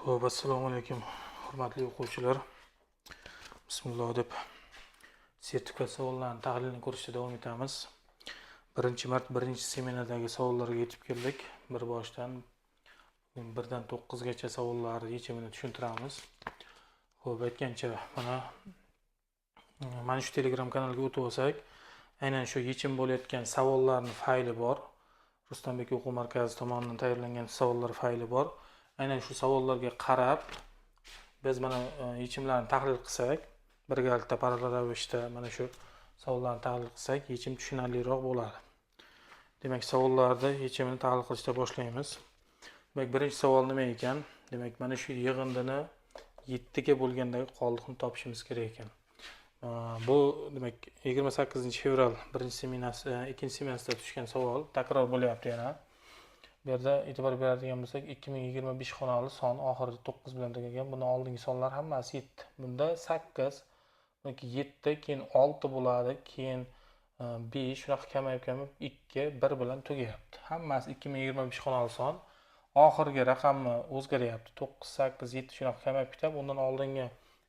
Xo'p, assalomu alaykum, hurmatli o'quvchilar. Bismillah deb sertifikat savollarini tahlilini ko'rishda davom etamiz. 1-mart 1-seminardagi savollarga yetib keldik. Bir boshdan 1dan 9gacha savollarni yechimini tushuntiramiz. Xo'p, aytgancha mana shu Telegram kanalga o'tib olsak, aynan shu yechim bo'layotgan savollarning fayli bor. Ruslanbek o'quv markazi tomonidan tayyorlangan savollar fayli bor. Aynan shu savollarga qarab biz mana yechimlarni tahlil qilsak, birgalikda parallel ravishda mana shu savollarni tahlil qilsak, yechim tushunarliroq bo'ladi. Demak, savollarni yechimini tahlil qilishda boshlaymiz. Demak, birinchi savol nima ekan? Demak, mana shu yig'indini 7 ga bo'lgandagi qoldiqni topishimiz kerak ekan. Bu demak 28-fevral 2-semestrda tushgan savol, takror bo'lyapti yana. Bu yerda e'tibor beradigan bo'lsak, 2025 xonali son oxirida 9 bilan tugagan. Buni oldingi sonlar hammasi 7. Bunda 8, yoki 7, keyin 6 bo'ladi, keyin 5, shunaqa kamayib 2, 1 bilan tugayapti. Hammasi 2025 xonali son. Oxirgi raqamni o'zgaryapti. 9, 8, 7 shunaqa kamayib ketadi. Undan oldingi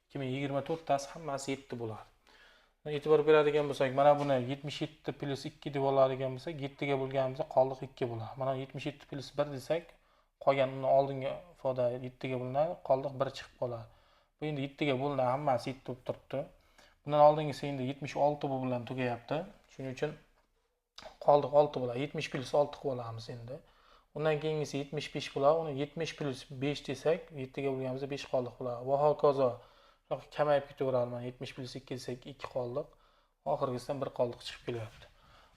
2024 tasi hammasi 7 bo'ladi. E'tibor beradigan bo'lsak, mana buni 77 plus 2 deb oladigan bo'lsak, 7 ga bo'lganimizda qoldiq 2 bo'ladi. Mana 77 plus 1 desak, qolgan uni oldingi ifoda 7 ga bo'linadi, qoldiq 1 chiqib qoladi. Bu endi 7 ga bo'linadi, hammasi 7 bo'lib turibdi. Bundan oldingisi endi 76 bu bilan tugayapti. Shuning uchun qoldiq 6 bo'ladi. 70 plus 6 qilib olamiz endi. Undan keyingisi 75 bo'ladi. Uni 70 plus 5 desak, 7 ga bo'lganimizda 5 qoldiq bo'ladi. Va hokazo kamayib ketaveradi. Mana 70 plus 2 desak 2 qoldiq. Oxirgisidan 1 qoldiq chiqib kelyapti.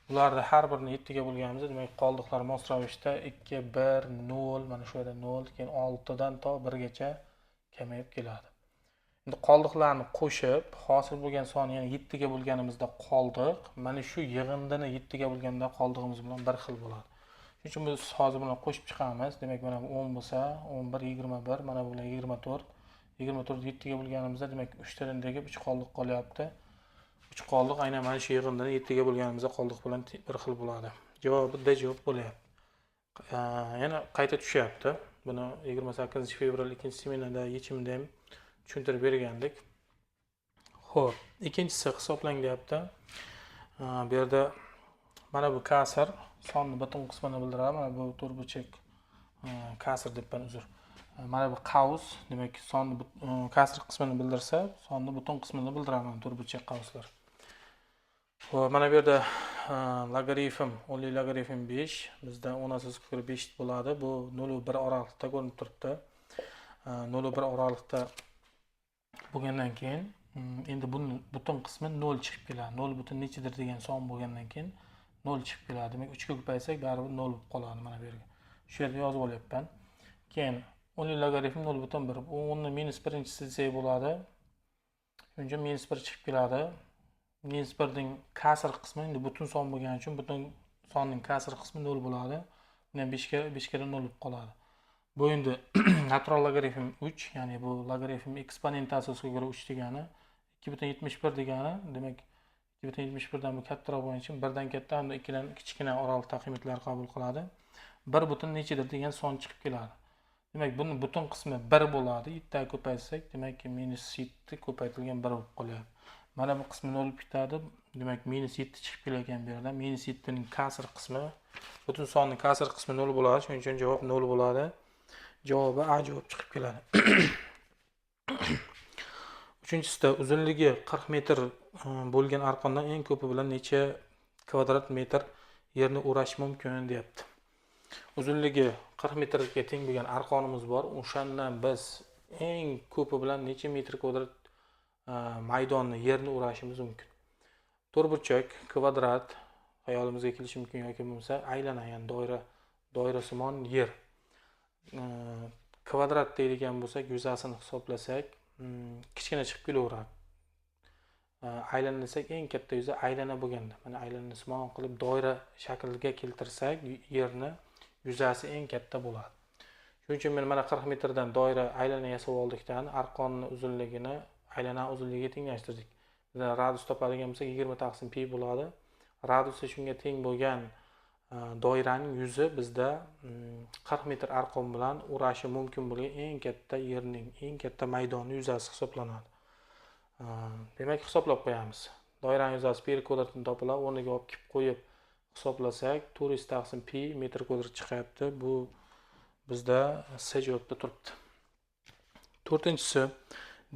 Bularni har birini 7 ga bo'lganimizda, demak, qoldiqlar mos ravishda 2, 1, 0, mana shu yerda 0, keyin 6 dan to 1 gacha kamayib keladi. Endi qoldiqlarni qo'shib, hosil bo'lgan son, ya'ni 7 ga bo'lganimizda qoldiq, mana shu yig'indini 7 ga bo'lganda qoldig'imiz bilan bir xil bo'ladi. Shuning uchun biz hozir buni qo'shib chiqamiz. Demak, mana 10 bo'lsa, 11, 21, mana bu bilan 24. 24 7 ga bo'lganimizda, demak, 3 tadan tegib 3 qoldiq qolyapti. 3 qoldiq aynan mana shu yig'indini 7 ga bo'lganimizda qoldiq bilan bir xil bo'ladi. Javobi D javob bo'lyapti. Yana qayta tushyapti. Buni 28-fevral 2-seminarda yechimida ham tushuntirib bergandik. Xo'p, ikkinchisi hisoblang deyapti. Bu yerda mana bu kasr sonni butun qismini bildiradi. Mana bu to'rtburchak kasr debman, uzr. Mana bu qavs, demak, sonni kasr qismini bildirsa, sonni butun qismini bildiradi to'rtburchak qavslar. Xo'p, mana bu yerda logaritm, o'nli logaritm 5, bizda 10^5 bo'ladi. Bu 0 va 1 oralig'ida ko'rinib turibdi. 0 va 1 oralig'ida bo'lgandan keyin endi buni butun qismi 0 chiqib keladi. 0 butun nechidir degan son bo'lgandan keyin 0 chiqib keladi. Demak, 3 ga ko'paysak baribir 0 bo'lib qoladi mana bu yerga. Shu yerda yozib olyapman. Keyin o'nli logaritm 0,1. Bu 10 ni -1 desak bo'ladi. Shuning uchun -1 chiqib keladi. -1 ning kasr qismi endi butun son bo'lgani uchun butun sonning kasr qismi 0 bo'ladi. Buni 5 ga 0 bo'lib qoladi. Bu endi natural logaritm 3, ya'ni bu logaritm eksponenti asosiga ko'ra 3 degani, 2,71 degani, demak 2,71 dan bu kattaroq bo'lgani uchun 1 dan katta hamda 2 dan kichkina oraliqda qiymatlar qabul qiladi. 1 butun nechidir degan son chiqib keladi. Demak, buni butun qismi 1 bo'ladi. 7 ga ko'paytsak, demak, -7 ko'paytirilgan 1 bo'lib qolyapti. Mana bu qismi 0 bo'lib ketadi. Demak, -7 chiqib kelayotgan bu yerda. -7 ning kasr qismi, butun sonning kasr qismi 0 bo'ladi. Shuning uchun javob 0 bo'ladi. Javobi A javob chiqib keladi. Uchinchisida uzunligi 40 metr bo'lgan arqondan eng ko'pi bilan necha kvadrat metr yerni o'rash mumkin deyapti. Uzunligi 40 metrga teng bo'lgan arqonimiz bor. O'shandan biz eng ko'pi bilan necha metr kvadrat maydonni, yerni o'rashimiz mumkin. To'rtburchak, kvadrat xayolimizga kelishi mumkin yoki bo'lmasa aylana, ya'ni doirasimon yer. Kvadrat deydigan bo'lsak, yuzasini hisoblasak, kichkina chiqib kelaveradi. Aylana desak, eng katta yuza aylana bo'lganda, mana aylanasimon qilib doira shakliga keltirsak, yerni yuzasi eng katta bo'ladi. Shuning uchun men mana 40 metrdan doira aylana yasab oldikdan, arqonni uzunligini aylana uzunligiga tenglashtirdik. Biz radius topadigan bo'lsak, 20 taqsim pi bo'ladi. Radiusi shunga teng bo'lgan doiraning yuzi bizda 40 metr arqon bilan o'rashi mumkin bo'lgan eng katta yerning eng katta maydonni yuzasi hisoblanadi. Demak, hisoblab qo'yamiz. Doiraning yuzasi pi kvadratdan topiladi. O'rniga olib kelib qo'yib hisoblasak 400 taqsim pi metr kvadrat chiqyapti. Bu bizda C javobda turibdi. 4-inchisi,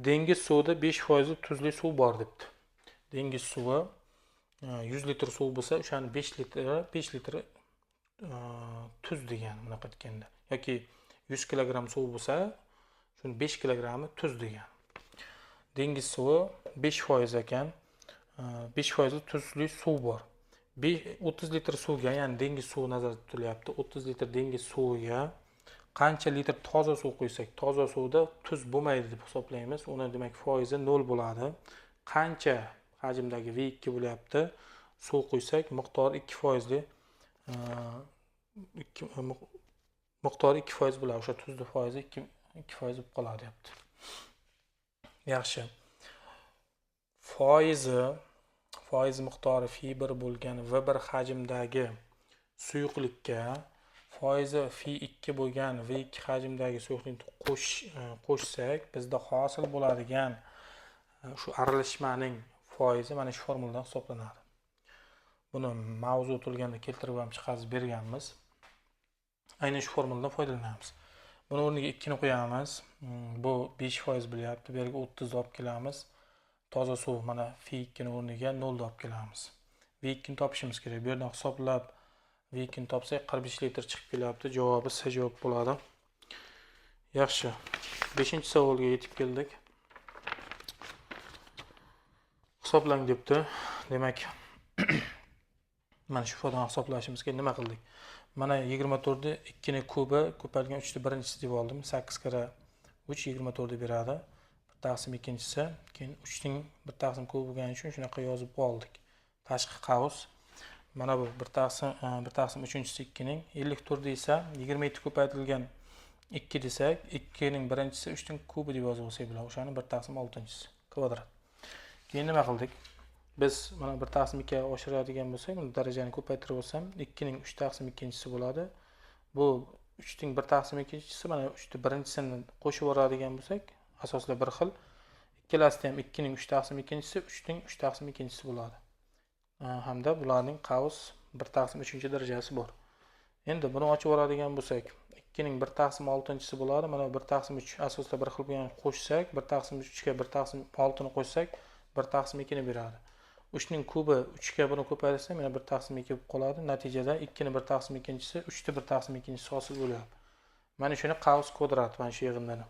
dengiz suvida 5% tuzli suv bor debdi. Dengiz suvi 100 litr suv bo'lsa, o'shani 5 litr tuz degan bunaqa aytganda. Yoki 100 kilogramm suv bo'lsa, shuni 5 kilogrammi tuz degan. Dengiz suvi 5% ekan. 5% tuzli suv bor. 30 litr suvga, ya'ni dengiz suvi nazarda tutilyapti. 30 litr dengiz suviga qancha litr toza suv qo'ysak, toza suvda tuz bo'lmaydi deb hisoblaymiz. Uni demak foizi 0 bo'ladi. Qancha hajmdagi V2 bo'lyapti, suv qo'ysak miqdori 2%li miqdori 2% bo'ladi. O'sha tuzni foizi 2% bo'lib qoladi deyapti. Yaxshi. Foiz miqdori F1 bo'lgan V1 hajmdagi suyuqlikka foizi F2 bo'lgan V2 hajmdagi suyuqlikni qo'shsak, bizda hosil bo'ladigan shu aralashmaning foizi mana shu formuladan hisoblanadi. Buni mavzu turganda keltirib ham chiqarib berganmiz. Aynan shu formuladan foydalanamiz. Buni o'rniga 2 ni qo'yamiz. Bu 5% bo'lyapti. Bu yerga 30 olib kelamiz. Toza suv mana F2 ni o'rniga 0 olib kelamiz. V2 ni topishimiz kerak. Bu yerdan hisoblab V2 ni topsak 45 litr chiqib kelyapti. Javobi C javob bo'ladi. Yaxshi. 5-savolga yetib keldik. Hisoblang debdi. Demak, mana shu ifodadan hisoblashimizga nima qildik? Mana 24 ni 2 ni kubi ko'paytirgan 3 ni birinchisi deb oldim. 8 kira 3 24 beradi. 1 taqsim ikkinchisi, keyin 3 ning 1 taqsim kubi bo'lgani uchun shunaqa yozib oldik. Tashqi qavs. Mana bu 1 taqsim uchinchisi 2 ning 54 esa 27 ko'paytirilgan 2 desak, 2 ning birinchisi 3 ning kubi deb yozib olsak bo'ladi. O'shani 1 taqsim 6-chisi kvadrat. Keyin nima qildik? Biz mana 1 taqsim 2 ga oshiradigan bo'lsak, buni darajani ko'paytirib olsam, 2 ning 3 taqsim ikkinchisi bo'ladi. Bu 3 ning 1 taqsim ikkinchisi, mana 3 ning birinchisini qo'shib oladigan bo'lsak, asoslar bir xil. Ikkalasida ham 2 ning 3 taqsim ikkinchisi, 3 ning 3 taqsim ikkinchisi bo'ladi. Hamda bularning qavs 1 taqsim 3-darajasi bor. Endi buni ochib oladigan bo'lsak, 2 ning 1 taqsim 6-chisi bo'ladi. Mana 1 taqsim 3 asoslar bir xil bo'lgan qo'shsak, 1 taqsim 3 ga 1 taqsim 6 ni qo'shsak, 1 taqsim 2 ni beradi. 3 ning kubi 3 ga buni ko'paytirsam, yana 1 taqsim 2 bo'lib qoladi. Natijada 2 ning 1 taqsim ikkinchisi, 3 ning 1 taqsim ikkinchisi hosil bo'lyapti. Mana shuni qavs kvadrat mana shu yig'indan.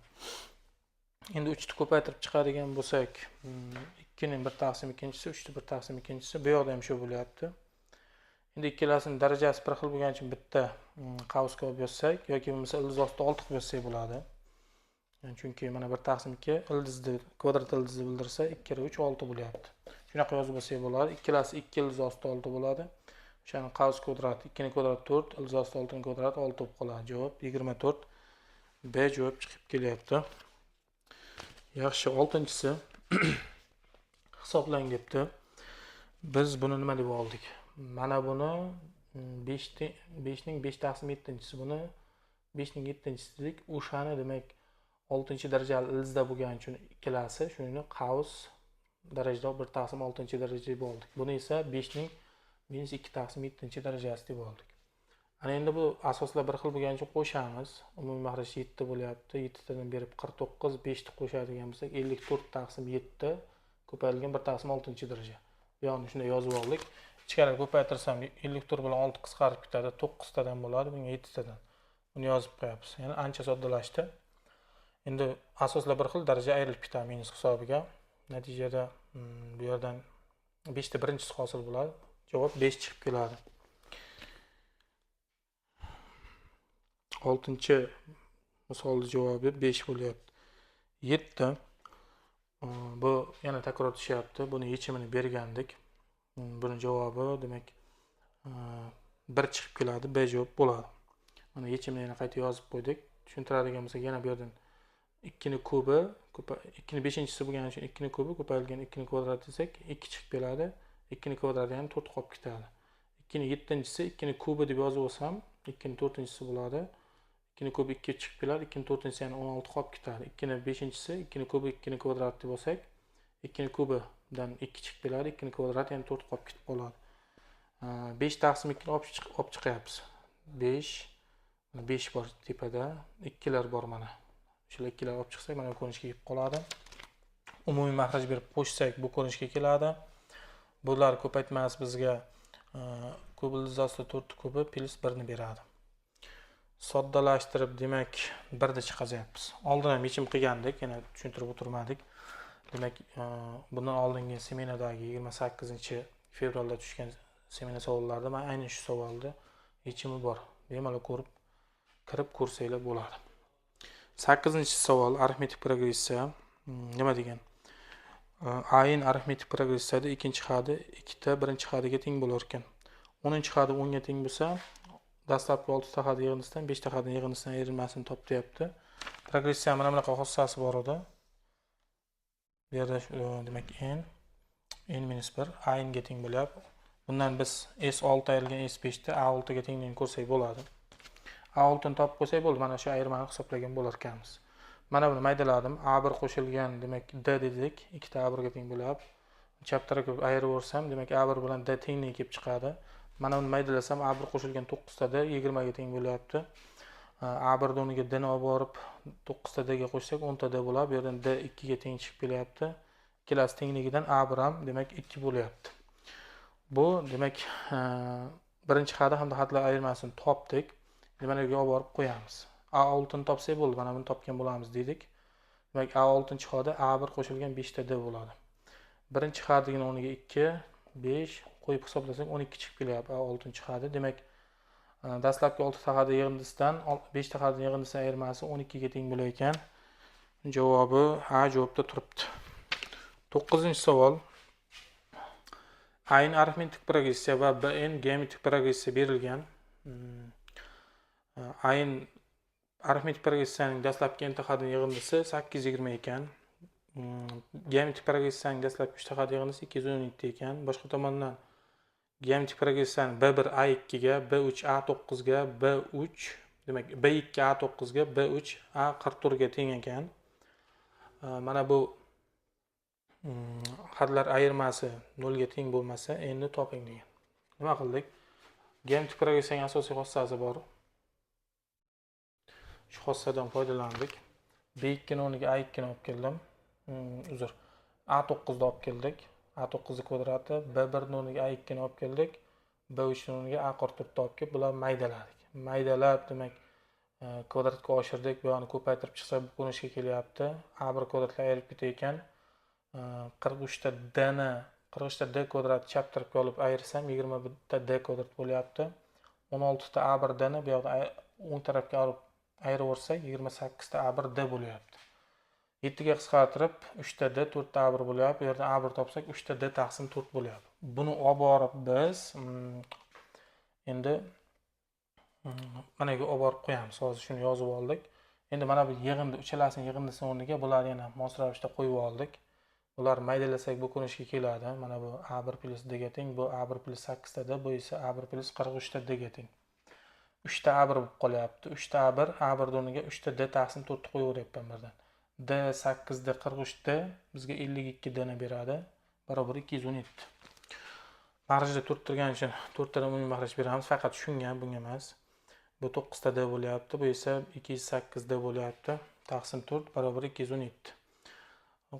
Endi 3 ni ko'paytirib chiqadigan bo'lsak, 2 ning 1 taqsim ikkinchisi, 3 ning 1 taqsim ikkinchisi, bu yoqda ham shu bo'lyapti. Endi ikkalasining darajasi bir xil bo'lgani uchun bitta qavsga olib yozsak yoki bo'lmasa ildiz ostida 6 qilib yozsak bo'ladi. Chunki mana 1 taqsim 2 ildizni kvadrat ildizni bildirsa 2 kira 3 6 bo'lyapti. Shunaqa yozib olsak bo'ladi. Ikkalasi 2 ildiz ostida 6 bo'ladi. O'shani qavs kvadrat 2 ning kvadrati 4, ildiz ostida 6 ning kvadrati 6 bo'lib qoladi. Javob 24. B javob chiqib kelyapti. Yaxshi, 6-chisi hisoblang debdi. Biz buni nima deb oldik? Mana buni 5 ning 5 taqsim 7-chisi, buni 5 ning 7-chisi dedik. O'shani demak 6-darajali ildizda bo'lgani uchun ikkalasi shuni qavs darajada 1 taqsim 6-daraja deb oldik. Buni esa 5 ning -2 taqsim 7-darajasi deb oldik. Ana endi bu asoslar bir xil bo'lgani uchun qo'shamiz. Umumiy mahraj 7 bo'lyapti. 7 tadan berib 49, 5 ni qo'shadigan bo'lsak 54 taqsim 7 ko'paytirilgan 1 taqsim 6-daraja. Bu yoqni shunday yozib oldik. Ichkariga ko'paytirsam 54 bilan 6 qisqarib ketadi, 9 tadan bo'ladi, bunga 7 tadan. Buni yozib qo'yamiz. Ya'ni ancha soddalashdi. Endi asoslar bir xil, daraja ayrilib ketadi minus hisobiga. Natijada bu yerdan 5 ta birinchisi hosil bo'ladi. Javob 5 chiqib keladi. 6-chi misolning javobi 5 bo'lyapti. 7. Bu yana takror tushyapti. Buni yechimini bergandik. Buni javobi demak 1 chiqib keladi. B javob bo'ladi. Mana yechimni yana qayta yozib qo'ydik. Tushuntiradigan bo'lsak, yana bu yerdan 2 ni kubi, 2 ning 5-chisi bo'lgani uchun 2 ni kubi ko'paytirilgan 2 ni kvadrati desak 2 chiqib keladi. 2 ni kvadrati ham 4 qolib ketadi. 2 ning 7-si 2 ning kubi deb yozib olsam, 2 ning 4-si bo'ladi. 2 ning kubi 2 chiqib keladi, 2 ning 4-si yana 16 qolib ketadi. 2 ning 5-si 2 ning kubi 2 ning kvadrat deb olsak, 2 ning kubidan 2 chiqib keladi, 2 ning kvadrat yana 4 qolib ketib qoladi. 5 taqsim 2 ni olib chiqyapmiz. 5 bor tepada, 2 lar bor mana. Shular 2 lar olib chiqsak, mana bu ko'rinishga kelib qoladi. Umumiy mahraj berib qo'shsak, bu ko'rinishga keladi. Bular ko'paytmasi bizga kub ildizi 4 kubi plus 1 ni beradi. Soddalashtirib, demak, 1 ni chiqaryapmiz. Oldin ham yechim qilgandik, yana tushuntirib o'tirmadik. Demak, bundan oldingi seminardagi 28-fevralda tushgan seminar savollarida men aynan shu savolda yechimi bor. Bemalol kirib ko'rsanglar bo'ladi. 8-savol arifmetik progressiya. Nima degan? Ayin arifmetik progressiyada ikkinchi xadi 2 ta birinchi xadiga teng bo'lar ekan. 10-xadi 10 ga teng bo'lsa, dastlabki 6 ta xadi yig'indisidan 5 ta xadi yig'indisidan ayrilmasini top deyapti. Progressiya mana bunaqa xossasi bor edi. Bu yerda demak n-1 ayin ga teng bo'lyapti. Bundan biz S6 ayrilgan S5 da A6 ga tengligini ko'rsak bo'ladi. A6 ni topib qo'ysak bo'ldi. Mana shu ayirmani hisoblagan bo'lar ekanmiz. Mana buni maydaladim. A1 qo'shilgan, demak D dedik. 2 ta A1 ga teng bo'lyapti. Chap tarafga ayirib o'rsam, demak A1 bilan D tengligi kelib chiqadi. Mana buni maydalasam A1 qo'shilgan 9 ta D 20 ga teng bo'lyapti. A1 o'rniga D ni olib borib 9 ta D ga qo'shsak 10 ta D bo'ladi. Bu yerdan D 2 ga teng chiqib kelyapti. Ikkalasi tengligidan A1 ham demak 2 bo'lyapti. Bu demak birinchi xadi hamda xatlar ayirmasini topdik. Mana bu yerga olib borib qo'yamiz. A6 ni topsak bo'ldi, mana buni topgan bo'lamiz dedik. Demak A6-xodi A1 qo'shilgan 5 ta D bo'ladi. Birinchi xadining o'rniga 2, 5 qo'yib hisoblasak 12 chiqib kelyapti A6-xadi. Demak, dastlabki 6 ta xadi yig'indisidan 5 ta xadi yig'indisidan ayirmasi 12 ga teng bo'lar ekan. Javobi A javobda turibdi. 9-savol. Ayin arifmetik progressiya va BN geometrik progressiya berilgan. Ayin arifmetik progressiyaning dastlabki n ta xadi yig'indisi 820 ekan. Geometrik progressiyaning dastlabki 3 ta xadi yig'indisi 217 ekan. Boshqa tomondan geometrik progressiyaning B1 A2 ga, B3 A9 ga, B3 demak B2 A9 ga, B3 A44 ga teng ekan. Mana bu xatlar ayirmasi 0 ga teng bo'lmasa, endi toping degan. Nima qildik? Geometrik progressiyaning asosiy xossasi bor. Shu xossadan foydalandik. B2 ning o'rniga A2 ni olib keldim. A9 ni olib keldik. A9 ni kvadrati, B1 ning o'rniga A2 ni olib keldik. B3 ning o'rniga A44 ni olib kelib, bularni maydaladik. Maydalab, demak, kvadratga oshirdik. Bu yoqni ko'paytirib chiqsa, bu ko'rinishga kelyapti. A1 kvadratlar ayirib ketar ekan. 43 ta D ni 43 ta D kvadrat chap tarafga olib ayirsam 21 ta D kvadrat bo'lyapti. 16 ta A1 D ni bu yoqda o'ng tarafga olib ayirib o'rsak 28 ta A1 D bo'lyapti. 7 ga qisqartirib 3 ta D 4 ta A1 bo'lyapti. Bu yerdan A1 topsak 3 ta D taqsim 4 bo'lyapti. Buni olib borib biz endi mana bu olib borib qo'yamiz. Hozir shuni yozib oldik. Endi mana bu yig'indi, uchalasining yig'indisining o'rniga bularni yana mos ravishda qo'yib oldik. Bular maydalasak bu ko'rinishga keladi. Mana bu A1 plus D ga teng, bu A1 plus 8 ta D, bu esa A1 plus 43 ta D ga teng. 3 ta A1 bo'lib qolyapti. 3 ta A1, A1 o'rniga 3 ta D taqsim 4 qo'yaveryapman birdan. D 8 D 43 D bizga 52 D ni beradi. Barobar 217. Mahrajda 4 turgani uchun 4 tadan umumiy mahraj beramiz. Faqat shunga, bunga emas. Bu 9 ta D bo'lyapti. Bu esa 208 D bo'lyapti. Taqsim 4 barobar 217.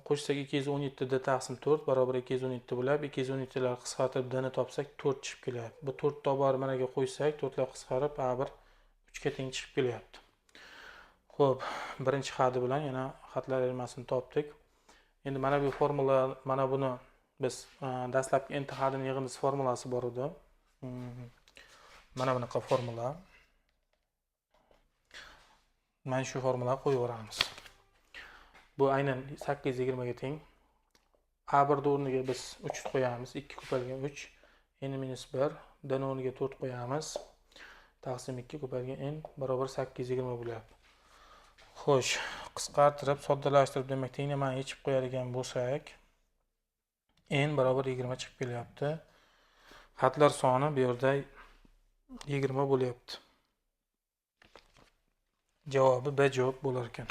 Qo'shsak 217 D taqsim 4 barobar 217 bo'lyapti. 217 lar qisqartirib D ni topsak 4 chiqib kelyapti. Bu 4 ta bor managa qo'ysak 4 lar qisqarib A1 3 ga teng chiqib kelyapti. Xo'p, birinchi xadi bilan yana xatlar ayirmasini topdik. Endi mana bu formula, mana buni biz dastlabki n ta xadining yig'indisi formulasi bor edi. Mana bunaqa formula. Mana shu formulani qo'yib yuboramiz. Bu aynan 820 ga teng. A1 o'rniga biz 3 qo'yamiz. 2 ko'paygan 3 n-1 D o'rniga 4 qo'yamiz. Taqsim 2 ko'paygan n barobar 820 bo'lyapti. Xo'sh, qisqartirib, soddalashtirib, demak, tenglamani yechib qo'yadigan bo'lsak, n barobar 20 chiqib kelyapti. Xatlar soni bu yerda 20 bo'lyapti. Javobi B javob bo'lar ekan.